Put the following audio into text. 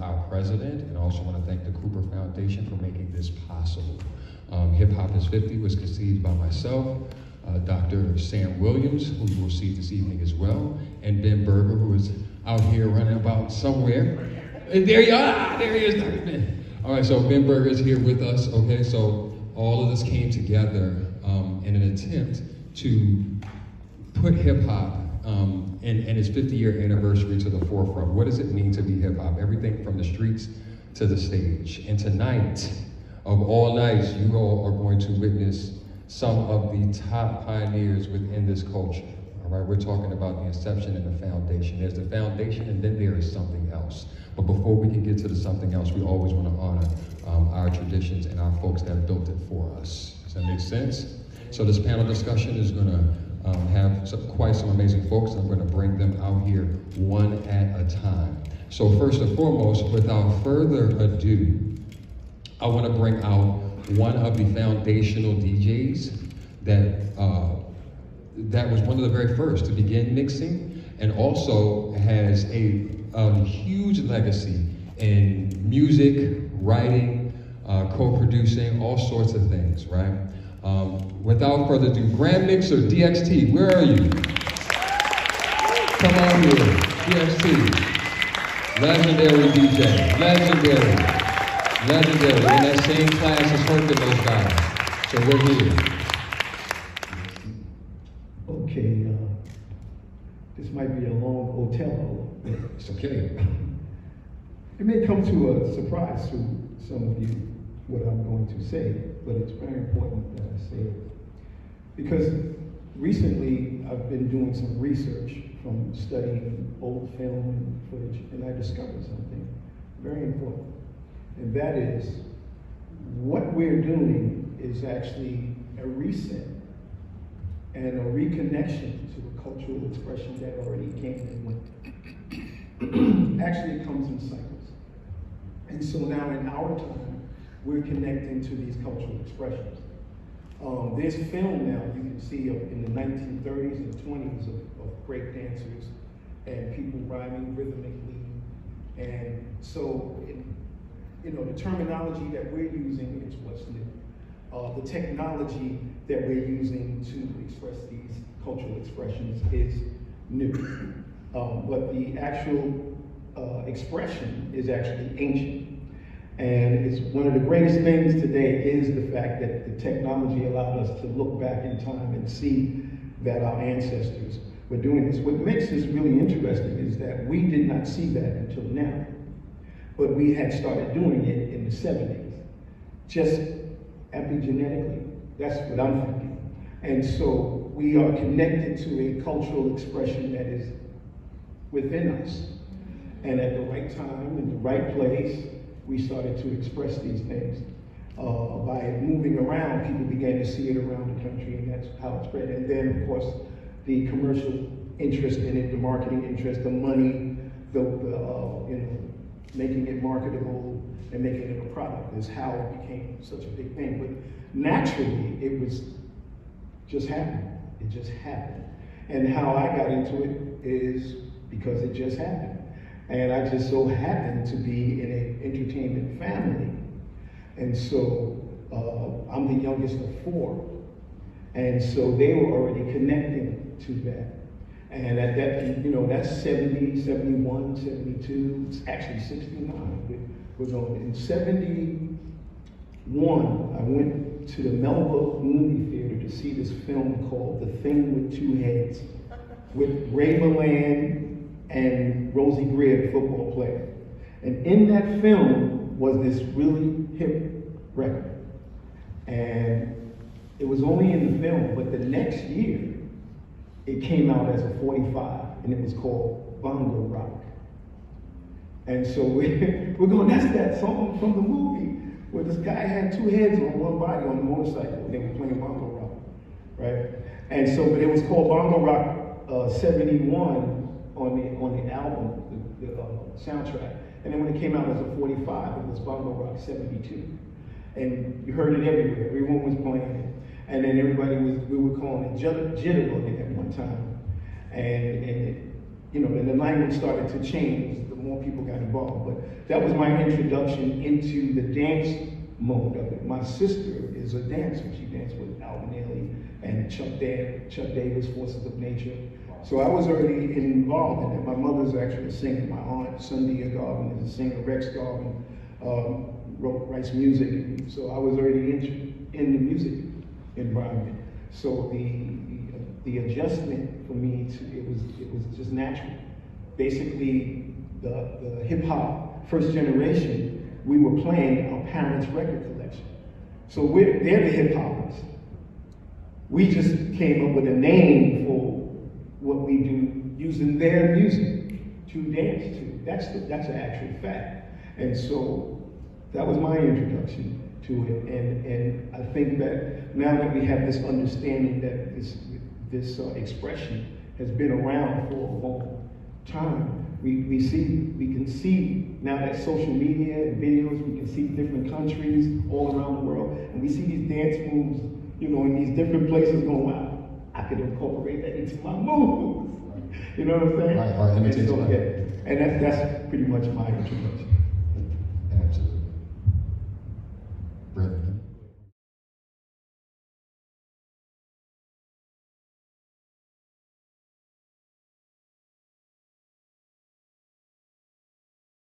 our president, and I also want to thank the Cooper Foundation for making this possible. Hip Hop is 50 was conceived by myself, Dr. Sam Williams, who you will see this evening as well, and Ben Berger, who is out here running about somewhere. And there you are, there he is, Dr. Ben. All right, so Ben Berger is here with us, okay? So all of this came together in an attempt to put hip hop and its 50-year anniversary to the forefront. What does it mean to be hip hop? Everything from the streets to the stage. And tonight, of all nights, you all are going to witness some of the top pioneers within this culture. All right, we're talking about the inception and the foundation. There's the foundation, and then there is something else. But before we can get to the something else, we always want to honor our traditions and our folks that built it for us. Does that make sense? So this panel discussion is going to have quite some amazing folks, and I'm going to bring them out here one at a time. So first and foremost, without further ado, I want to bring out one of the foundational DJs that was one of the very first to begin mixing, and also has a huge legacy in music, writing, co-producing, all sorts of things, right? Without further ado, Grand Mixer, DXT, where are you? Come on here, DXT. Legendary DJ, legendary. In that same class as Herc and those guys. So we're here. Okay, this might be a long Othello. It's okay. It may come to a surprise to some of you what I'm going to say, but it's very important that I say it. Because recently I've been doing some research from studying old film and footage, and I discovered something very important. And that is, what we're doing is actually a reset and a reconnection to a cultural expression that already came and went. Actually, it comes in cycles. And so now in our time, we're connecting to these cultural expressions. There's film now you can see in the 1930s and 20s of break dancers and people rhyming rhythmically. And so, the terminology that we're using is what's new. The technology that we're using to express these cultural expressions is new. But the actual expression is actually ancient. And it's one of the greatest things today is the fact that the technology allowed us to look back in time and see that our ancestors were doing this. What makes this really interesting is that we did not see that until now. But we had started doing it in the 70s, just epigenetically. That's what I'm thinking. And so we are connected to a cultural expression that is within us. And at the right time, in the right place, we started to express these things. By moving around, people began to see it around the country, and that's how it spread. And then, of course, the commercial interest in it, the marketing interest, the money, making it marketable and making it a product is how it became such a big thing. But naturally, it was just happening. It just happened. And how I got into it is because it just happened. And I just so happened to be in an entertainment family. And so I'm the youngest of 4. And so they were already connecting to that. And at that, that's 70, 71, 72, it's actually 69. We're going. In 71, I went to the Melba movie theater to see this film called The Thing with Two Heads with Ray Milland and Rosie Greer, football player. And in that film was this really hip record. And it was only in the film, but the next year, it came out as a 45, and it was called Bongo Rock. And so we're going, that's that song from the movie, where this guy had 2 heads on one body on a motorcycle, and they were playing Bongo Rock, right? And so, but it was called Bongo Rock 71, on the album, the soundtrack. And then when it came out as a 45, it was Bongo Rock 72. And you heard it everywhere. Everyone was playing it. And then we were calling it jitterbug at one time. And then the language started to change. The more people got involved. But that was my introduction into the dance mode of it. My sister is a dancer. She danced with Alvin Ailey and Chuck Davis, Forces of Nature. So I was already involved in it. My mother's actually a singer. My aunt, Sundia Garvin, is a singer. Rex Garvin writes music. So I was already in the music environment. So the adjustment for me, it was just natural. Basically, the hip hop first generation, we were playing our parents' record collection. So they're the hip hoppers. We just came up with a name for what we do using their music to dance to. That's an actual fact. And so that was my introduction to it. And I think that now that we have this understanding that this expression has been around for a long time, we can see now that social media and videos, we can see different countries all around the world, and we see these dance moves, in these different places going, wow, I could incorporate that into my moves. You know what I'm saying? Right, imitation. And, so, yeah, and that's pretty much my introduction. Absolutely. Brilliant.